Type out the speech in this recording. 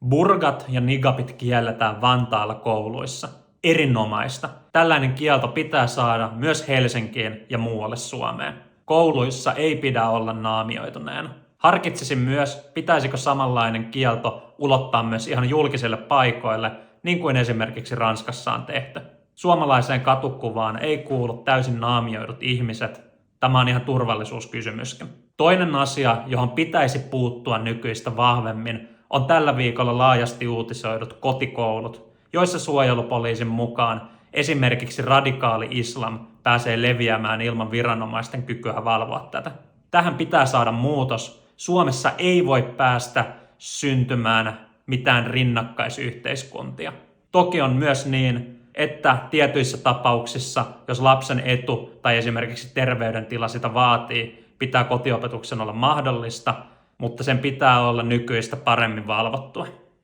Burgat ja niqabit kielletään Vantaalla kouluissa. Erinomaista. Tällainen kielto pitää saada myös Helsinkiin ja muualle Suomeen. Kouluissa ei pidä olla naamioituneena. Harkitsisin myös, pitäisikö samanlainen kielto ulottaa myös ihan julkisille paikoille, niin kuin esimerkiksi Ranskassa on tehty. Suomalaiseen katukuvaan ei kuulu täysin naamioidut ihmiset. Tämä on ihan turvallisuuskysymyskin. Toinen asia, johon pitäisi puuttua nykyistä vahvemmin, on tällä viikolla laajasti uutisoidut kotikoulut, joissa suojelupoliisin mukaan esimerkiksi radikaali islam pääsee leviämään ilman viranomaisten kykyä valvoa tätä. Tähän pitää saada muutos. Suomessa ei voi päästä syntymään mitään rinnakkaisyhteiskuntia. Toki on myös niin, että tietyissä tapauksissa, jos lapsen etu tai esimerkiksi terveydentila sitä vaatii, pitää kotiopetuksen olla mahdollista, mutta sen pitää olla nykyistä paremmin valvottua.